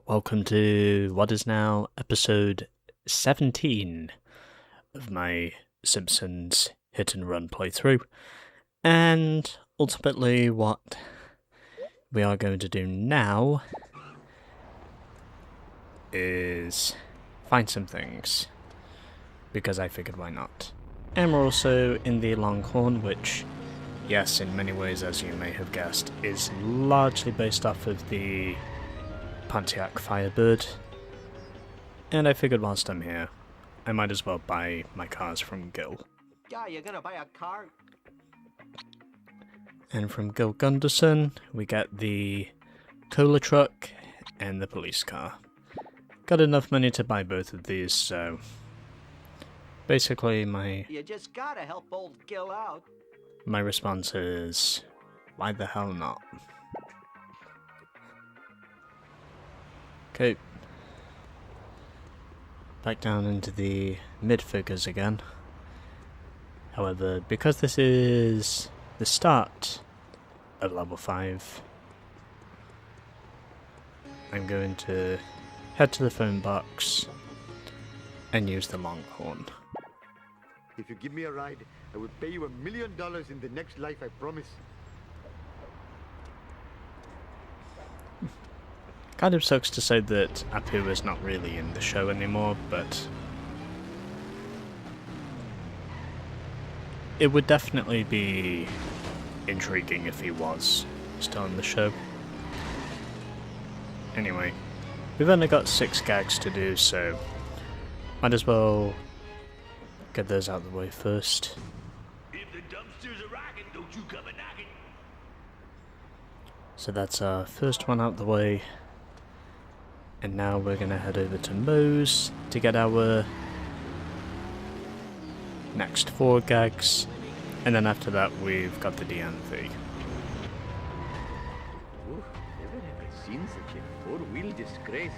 Welcome to what is now episode 17 of my Simpsons Hit&Run playthrough. And ultimately what we are going to do now is find some things, because I figured why not. And we're also in the Longhorn, which, yes, in many ways, as you may have guessed, is largely based off of the Pontiac Firebird. And I figured whilst I'm here, I might as well buy my cars from Gil. Yeah, you're gonna buy a car? And from Gil Gunderson, we get the cola truck and the police car. Got enough money to buy both of these, so basically You just gotta help old Gil out. my response is, why the hell not? Okay. Back down into the mid figures again. However, because this is the start of level 5, I'm going to head to the phone box and use the Longhorn. If you give me a ride, I will pay you $1 million in the next life, I promise. Kind of sucks to say that Apu is not really in the show anymore, but it would definitely be intriguing if he was still in the show. Anyway, we've only got 6 gags to do, so might as well get those out of the way first. If the dumpsters are rocking, don't you come a knocking. So that's our first one out the way. And now we're going to head over to Moe's to get our next 4 gags. And then after that we've got the DMV. Ooh, never have I seen such a four-wheel disgrace.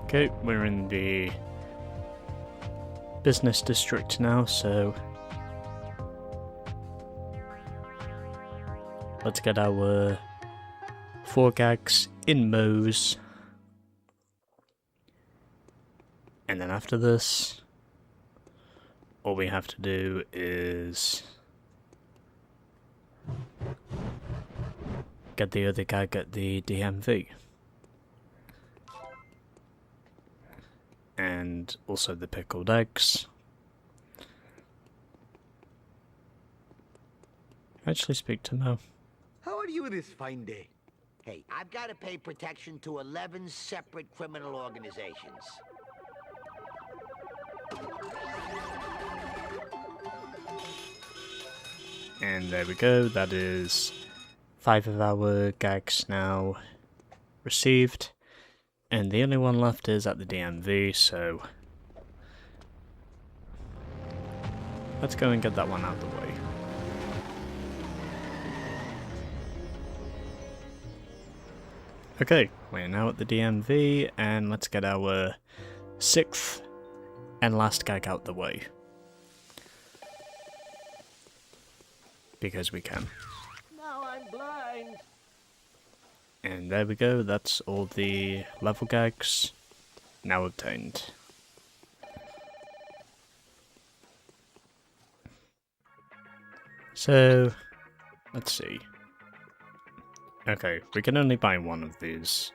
Okay, we're in the business district now, so let's get our 4 gags in Moe's. And then after this, all we have to do is get the other gag at the DMV. And also the pickled eggs. Actually speak to Mo. How are you this fine day? Hey, I've gotta pay protection to 11 separate criminal organizations. And there we go, that is 5 of our gags now received. And the only one left is at the DMV, so let's go and get that one out of the way. Okay, we're now at the DMV, and let's get our 6th and last gag out the way. Because we can. Now I'm blind. And there we go, that's all the level gags now obtained. So, let's see. Okay, we can only buy one of these.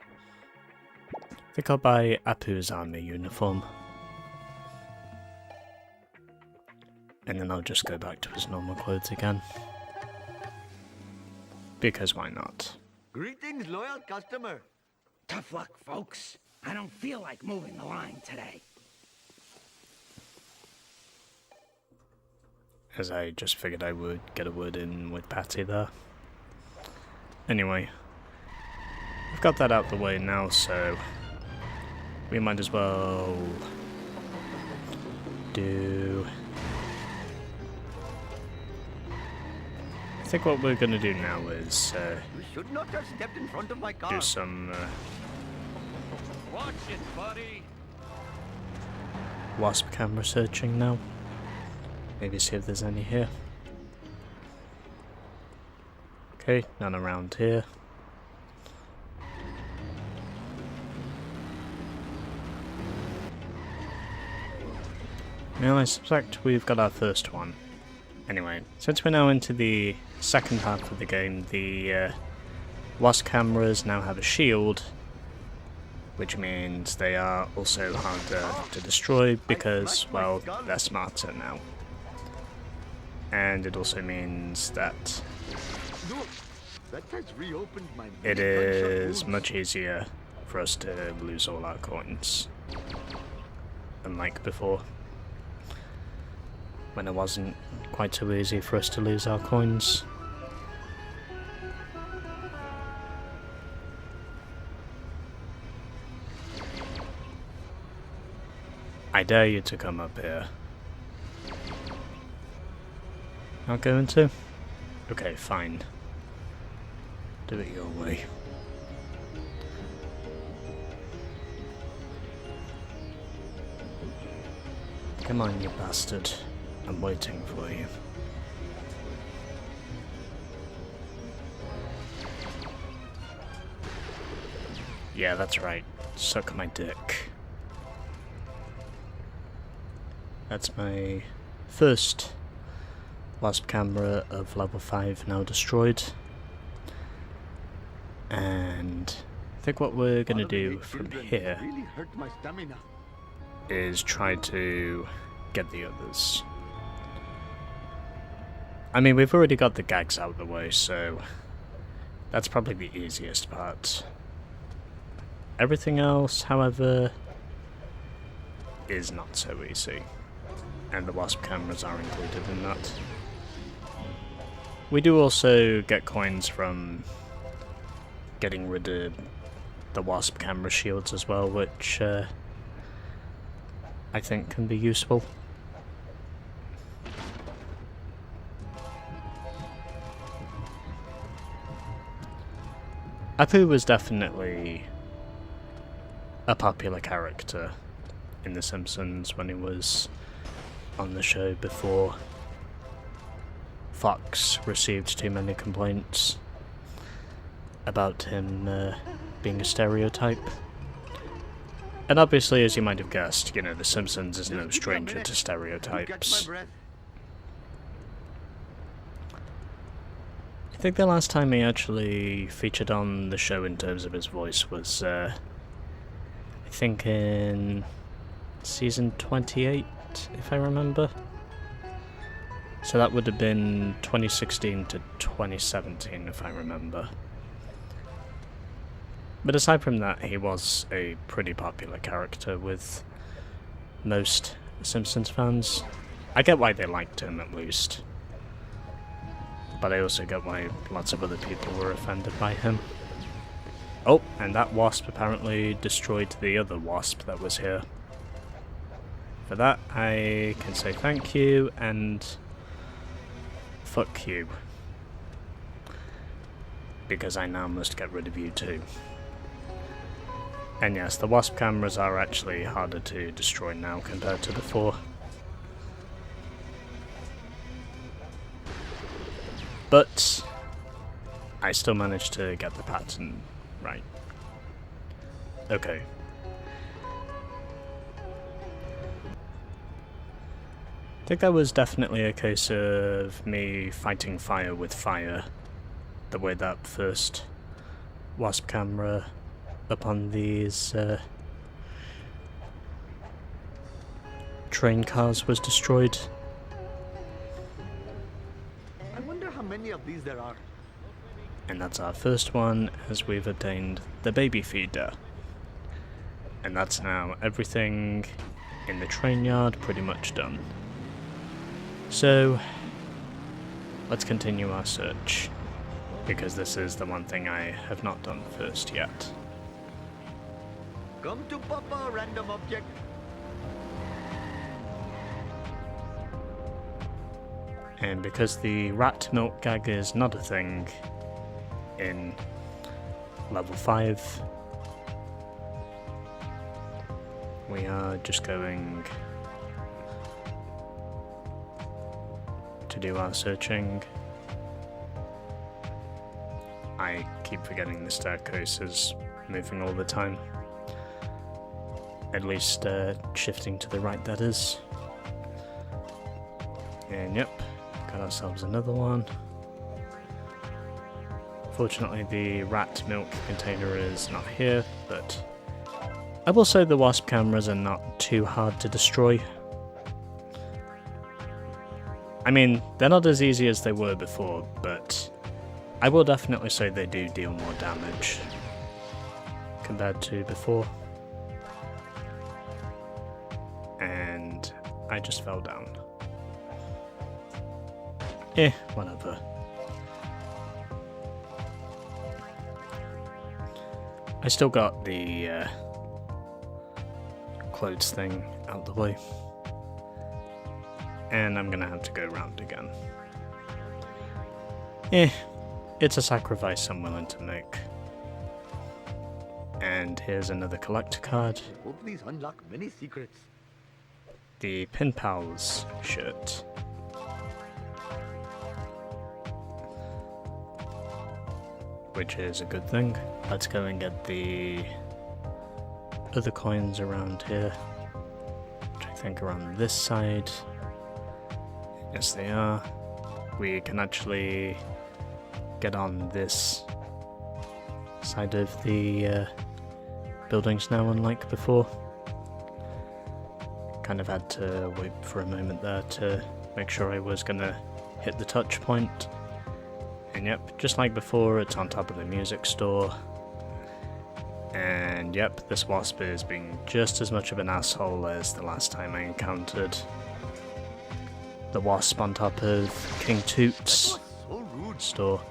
I think I'll buy Apu's army uniform. And then I'll just go back to his normal clothes again. Because why not? Greetings, loyal customer. Tough luck, folks. I don't feel like moving the line today. As I just figured I would get a word in with Patty there. Anyway, we've got that out the way now, so we might as well do... I think what we're going to do now is You should not have stepped in front of my car. do some Watch it, buddy. wasp camera searching now. Maybe see if there's any here. Okay, none around here. Now I suspect we've got our first one. Anyway, since we're now into the second half of the game, the wasp cameras now have a shield, which means they are also harder to destroy because, well, they're smarter now. And it also means that Look, that has reopened my it many gunshot is wounds. much easier for us to lose all our coins, unlike before, when it wasn't quite so easy for us to lose our coins. I dare you to come up here. Not going to? Okay, fine. Do it your way. Come on, you bastard. I'm waiting for you. Yeah, that's right. Suck my dick. That's my first wasp camera of level 5 now destroyed. And I think what we're going to do from here Really hurt my stamina. is try to get the others. I mean, we've already got the gags out of the way, so that's probably the easiest part. Everything else, however, is not so easy, and the wasp cameras are included in that. We do also get coins from getting rid of the wasp camera shields as well, which I think can be useful. Apu was definitely a popular character in The Simpsons when he was on the show before Fox received too many complaints about him being a stereotype. And obviously, as you might have guessed, you know, The Simpsons is no stranger to stereotypes. I think the last time he actually featured on the show in terms of his voice was, I think in season 28, if I remember. So that would have been 2016 to 2017, if I remember. But aside from that, he was a pretty popular character with most Simpsons fans. I get why they liked him, at least. But I also get why lots of other people were offended by him. Oh, and that wasp apparently destroyed the other wasp that was here. For that, I can say thank you, and fuck you. Because I now must get rid of you too. And yes, the wasp cameras are actually harder to destroy now compared to before. But I still managed to get the pattern right. Okay. I think that was definitely a case of me fighting fire with fire. The way that first wasp camera upon these train cars was destroyed. I wonder how many of these there are. And that's our first one, as we've obtained the baby feeder. And that's now everything in the train yard pretty much done. So, let's continue our search, because this is the one thing I have not done first yet. Come to Papa, random object. And because the rat milk gag is not a thing in level 5, we are just going to do our searching. I keep forgetting the staircase is moving all the time. At least shifting to the right, that is. And yep, got ourselves another one. Fortunately, the rat milk container is not here, but I will say the wasp cameras are not too hard to destroy. I mean, they're not as easy as they were before, but I will definitely say they do deal more damage compared to before. And I just fell down. Whatever. I still got the clothes thing out the way. And I'm gonna have to go round again. It's a sacrifice I'm willing to make. And here's another collector card. Hope these unlock many secrets. The Pin Pals shirt. Which is a good thing. Let's go and get the other coins around here. Which I think are on this side. Yes, they are. We can actually get on this side of the buildings now, unlike before. Kind of had to wait for a moment there to make sure I was gonna hit the touch point. And yep, just like before, it's on top of the music store. And yep, this wasp is being just as much of an asshole as the last time I encountered the wasp on top of King Toot's store.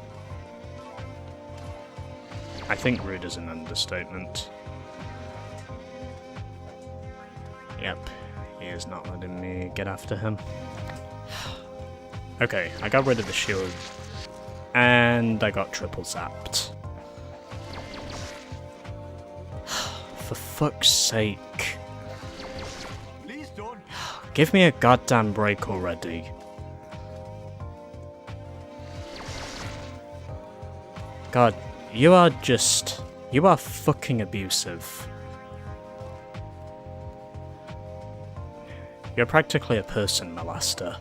I think rude is an understatement. Yep, he is not letting me get after him. Okay, I got rid of the shield. And I got triple zapped. For fuck's sake. Please don't. Give me a goddamn break already. God, you are fucking abusive. You're practically a person molester.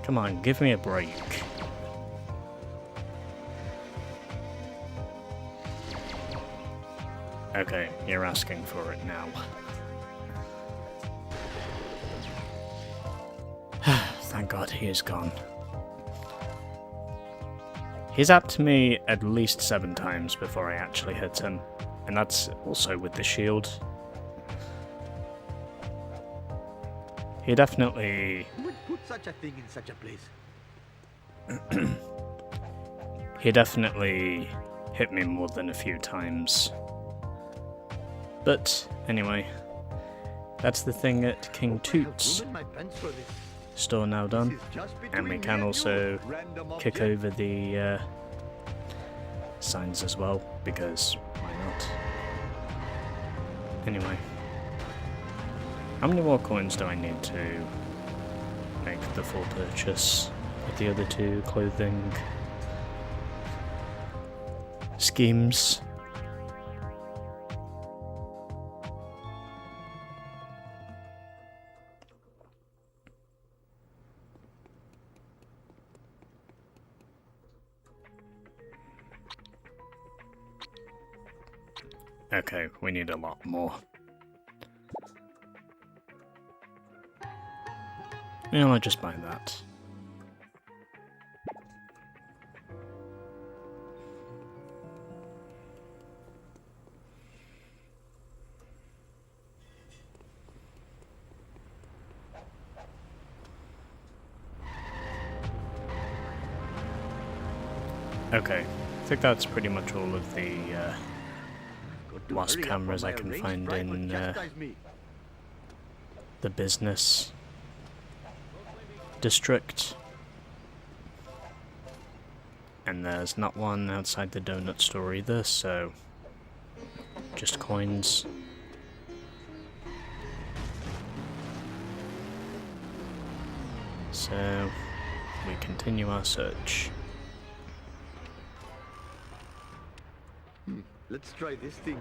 Come on, give me a break. Okay, you're asking for it now. Thank God he is gone. He's zapped me at least 7 times before I actually hit him, and that's also with the shield. He definitely... Who would put such a thing in such a place? He definitely hit me more than a few times. But anyway, that's the thing at King Toot's I've ruined my pants for this. store now done. This is just And we between can me also you, random kick object. over the signs as well, because why not? Anyway. How many more coins do I need to make the full purchase with the other 2 clothing schemes? Okay, we need a lot more. Yeah, I'll just buy that. Okay, I think that's pretty much all of the Got to wasp hurry up or cameras I my can arranged find bride will in chastise me. the business district. And there's not one outside the donut store either, so just coins. So we continue our search. Let's try this thing.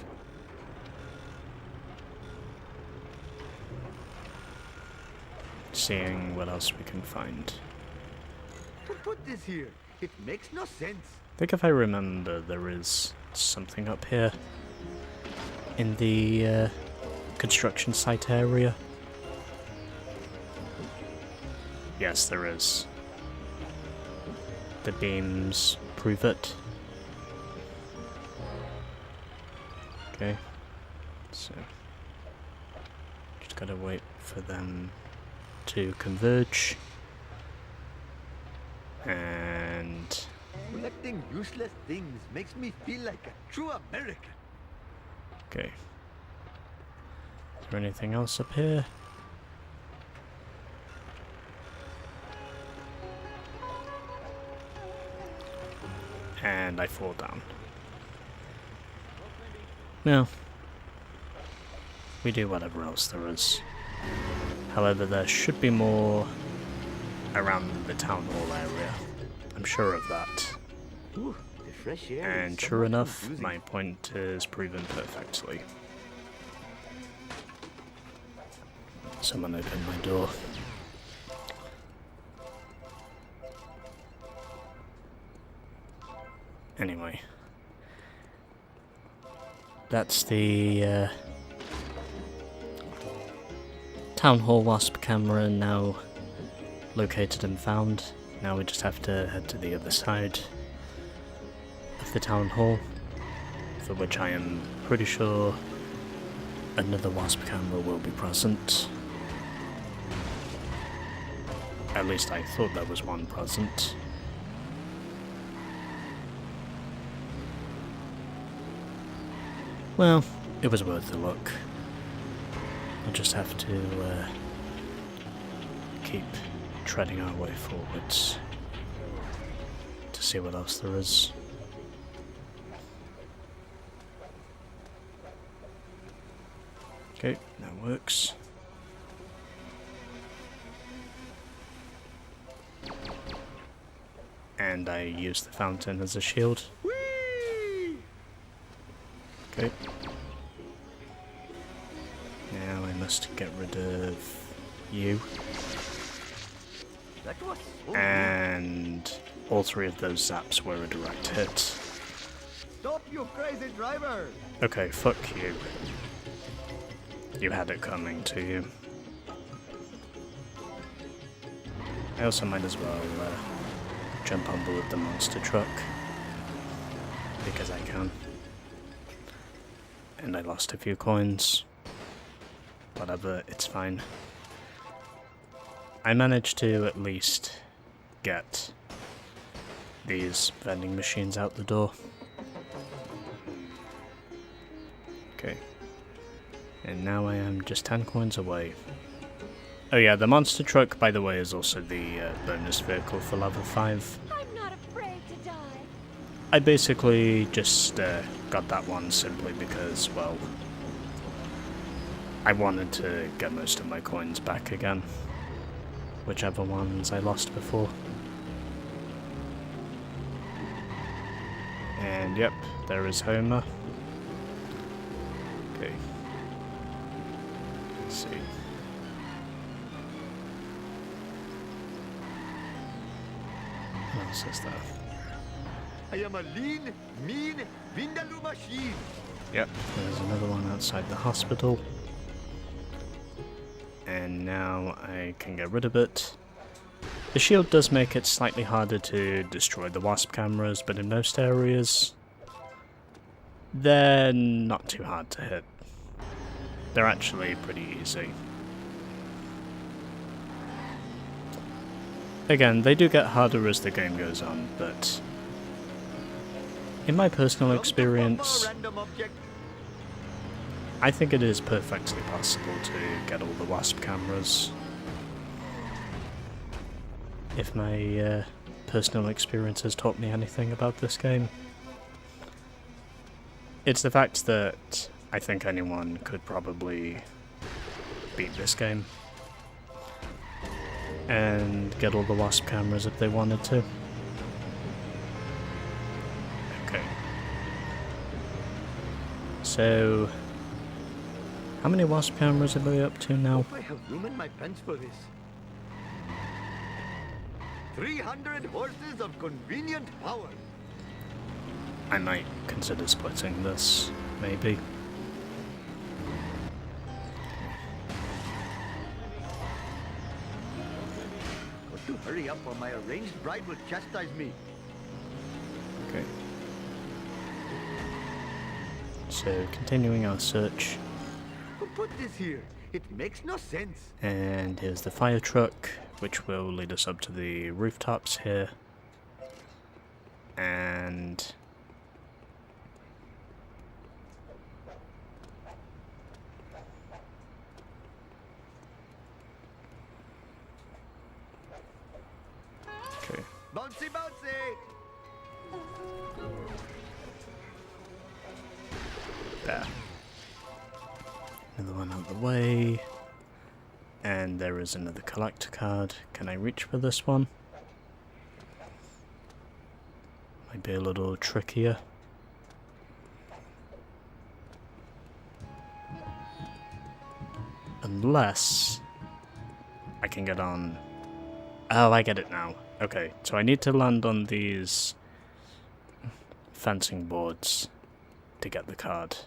seeing what else we can find. Who put this here? It makes no sense. I think if I remember, there is something up here in the construction site area. Yes, there is. The beams prove it. Okay, so just gotta wait for them to converge. And Collecting useless things makes me feel like a true American. okay. Is there anything else up here? And I fall down. No. We do whatever else there is. However, there should be more around the town hall area. I'm sure of that. Ooh, the fresh air. And sure enough, my point is proven perfectly. Someone opened my door. Anyway. That's the Town Hall Wasp camera now located and found. Now we just have to head to the other side of the Town Hall, for which I am pretty sure another Wasp camera will be present. At least I thought there was one present. Well, it was worth a look. I'll just have to keep treading our way forwards to see what else there is. Okay, that works. And I use the fountain as a shield. Whee! Okay. Now I must get rid of you. That was so And all three of those zaps were a direct hit. Stop, you crazy driver! Okay, fuck you. You had it coming to you. I also might as well jump on board the monster truck, because I can. And I lost a few coins. Whatever, it's fine. I managed to at least get these vending machines out the door. Okay. And now I am just 10 coins away. Oh yeah, the monster truck, by the way, is also the bonus vehicle for level 5. I'm not afraid to die. I basically just got that one simply because, well, I wanted to get most of my coins back again. Whichever ones I lost before. And yep, there is Homer. Okay. Let's see. What else is there? I am a lean, mean, Vindaloo machine. Yep, there's another one outside the hospital. And now I can get rid of it. The shield does make it slightly harder to destroy the wasp cameras, but in most areas, they're not too hard to hit. They're actually pretty easy. Again, they do get harder as the game goes on, but in my personal experience, Random object. I think it is perfectly possible to get all the wasp cameras. If my personal experience has taught me anything about this game, it's the fact that I think anyone could probably beat this game and get all the wasp cameras if they wanted to. Okay. So, how many wasp cameras are we up to now? I have room in my pants for this. 300 horses of convenient power. I might consider splitting this, maybe. Got to hurry up or my arranged bride will chastise me. Okay. So, continuing our search. Who put this here? It makes no sense. And here's the fire truck, which will lead us up to the rooftops here. And... okay. Bouncy, bouncy! There. Another one out the way. And there is another collector card. Can I reach for this one? Might be a little trickier. Unless I can get on... Oh, I get it now. Okay, so I need to land on these fencing boards to get the card.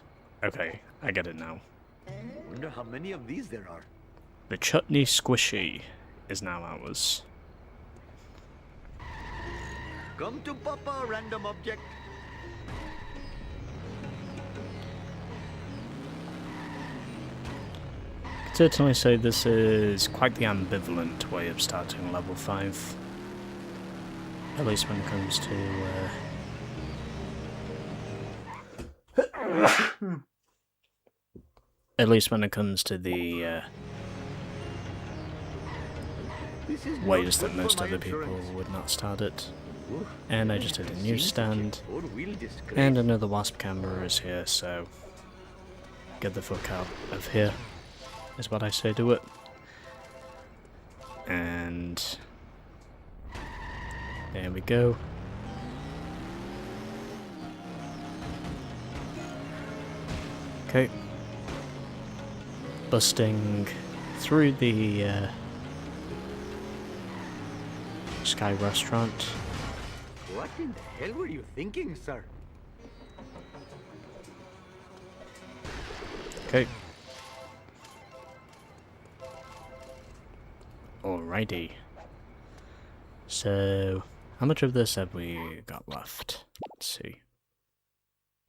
Okay, I get it now. Wonder how many of these there are. The chutney squishy is now ours. Come to Papa, random object. I'd certainly say this is quite the ambivalent way of starting level 5. At least when it comes to... At least when it comes to the ways that most other people would not start it. And I just did a newsstand, and another wasp camera is here, so get the fuck out of here, is what I say to it. And there we go. Okay. Busting through the Sky Restaurant. What in the hell were you thinking, sir? Okay. Alrighty. So, how much of this have we got left? Let's see.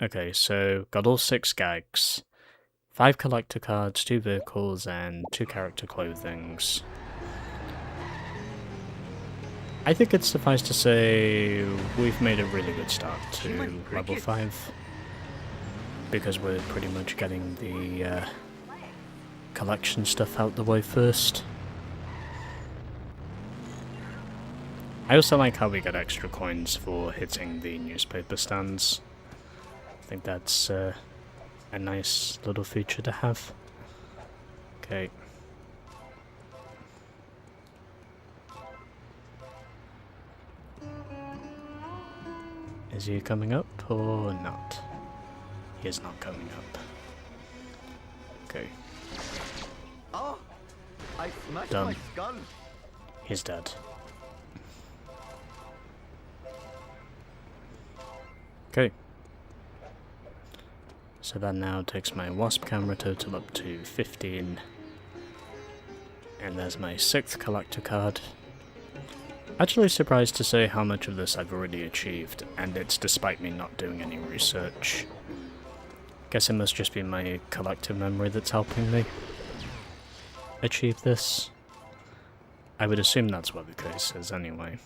Okay, so got all 6 gags. 5 collector cards, 2 vehicles, and 2 character clothings. I think it's suffice to say we've made a really good start to level 5. Because we're pretty much getting the collection stuff out the way first. I also like how we get extra coins for hitting the newspaper stands. I think that's a nice little feature to have. Okay. Is he coming up or not? He is not coming up. Okay. Oh, I smashed Done. my skull. He's dead. Okay. So that now takes my wasp camera total up to 15. And there's my 6th collector card. Actually surprised to say how much of this I've already achieved, and it's despite me not doing any research. Guess it must just be my collective memory that's helping me achieve this. I would assume that's what the case is anyway.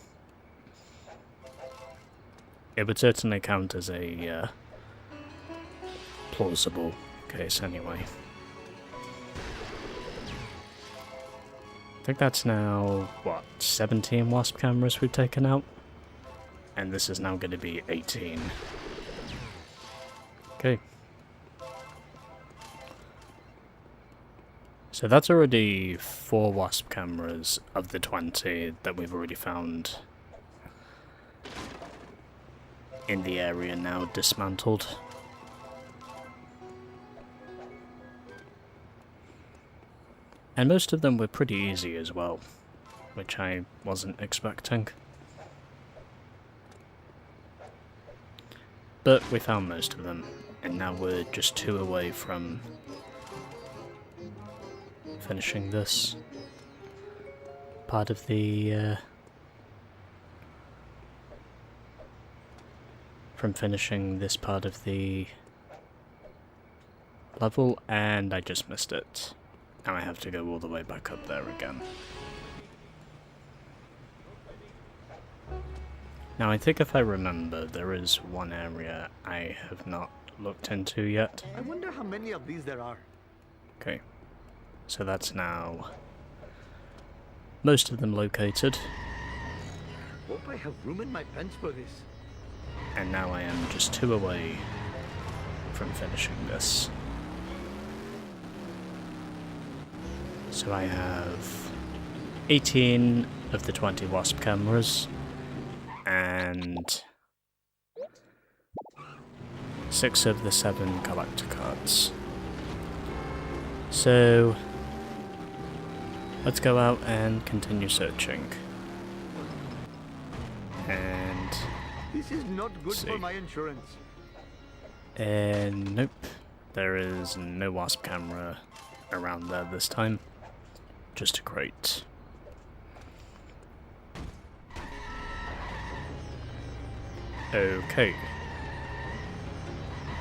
It would certainly count as a plausible case anyway. I think that's now, what, 17 wasp cameras we've taken out? And this is now going to be 18. Okay. So that's already 4 wasp cameras of the 20 that we've already found in the area now dismantled. And most of them were pretty easy as well, which I wasn't expecting. But we found most of them, and now we're just 2 away from finishing this part of the level, and I just missed it. Now I have to go all the way back up there again. Now I think if I remember, there is one area I have not looked into yet. I wonder how many of these there are. Okay, so that's now most of them located. Hope I have room in my pants for this. And now I am just 2 away from finishing this. So I have 18 of the 20 wasp cameras and 6 of the 7 collector cards. So let's go out and continue searching. And This is not good for my insurance. and nope, there is no wasp camera around there this time. Just a crate. Okay.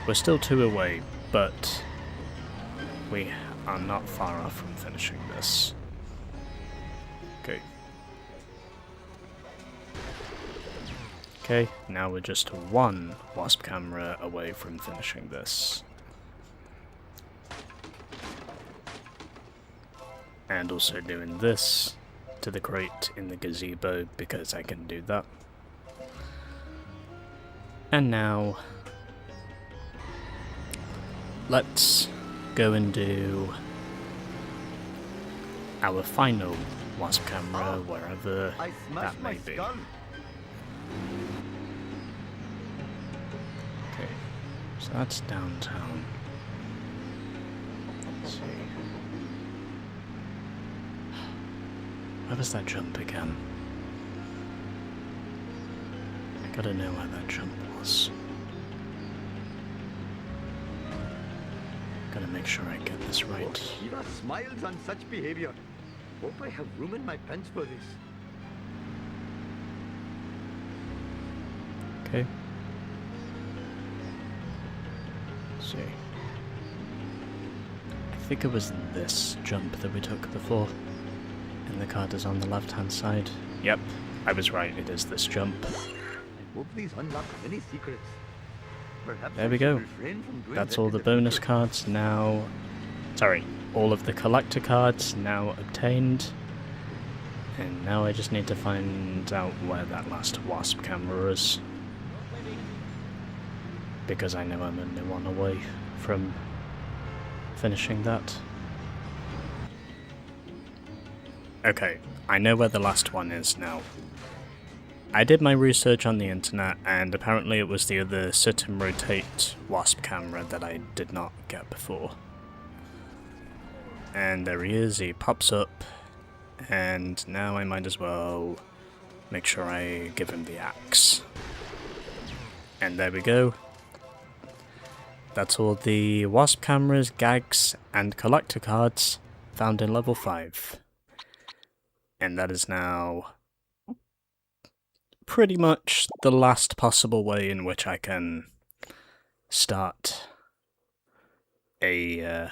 We're still 2 away, but we are not far off from finishing this. Okay. Okay, now we're just 1 wasp camera away from finishing this. And also doing this to the crate in the gazebo because I can do that. And now let's go and do our final wasp camera wherever I that smashed may my be. skull. Okay, so that's downtown. Let's see. Where was that jump again? I gotta know where that jump was. Gotta make sure I get this right. Shiva smiles on such behavior. Hope I have room in my pants for this. Okay. Let's see. I think it was this jump that we took before. And the card is on the left-hand side. Yep, I was right, it is this jump. I hope these unlock many secrets. Perhaps There I we should go. refrain from doing That's that all in the bonus future. cards now... Sorry, all of the collector cards now obtained. And now I just need to find out where that last wasp camera is. Because I know I'm only 1 away from finishing that. Okay, I know where the last one is now. I did my research on the internet, and apparently it was the other sit and rotate wasp camera that I did not get before. And there he is, he pops up, and now I might as well make sure I give him the axe. And there we go. That's all the wasp cameras, gags, and collector cards found in level 5. And that is now pretty much the last possible way in which I can start a...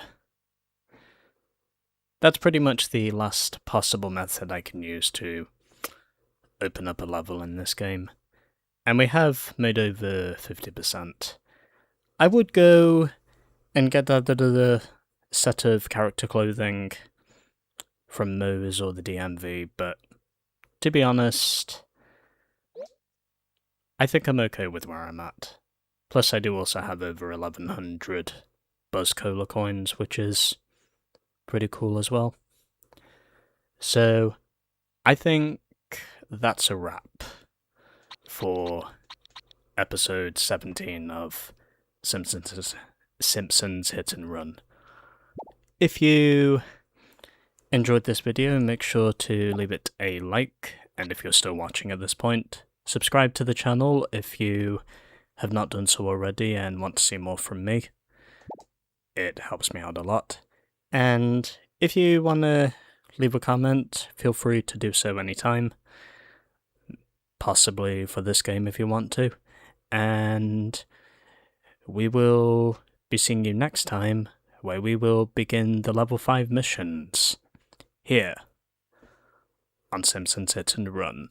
That's pretty much the last possible method I can use to open up a level in this game. And we have made over 50%. I would go and get that other set of character clothing from Moe's or the DMV, but to be honest, I think I'm okay with where I'm at. Plus I do also have over 1100 Buzz Cola coins, which is pretty cool as well. So I think that's a wrap for episode 17 of Simpsons Hit&Run. If you enjoyed this video, make sure to leave it a like, and if you're still watching at this point, subscribe to the channel if you have not done so already and want to see more from me. It helps me out a lot. And if you want to leave a comment, feel free to do so anytime. Possibly for this game if you want to. And we will be seeing you next time, where we will begin the level 5 missions. Here on Simpsons Hit and Run.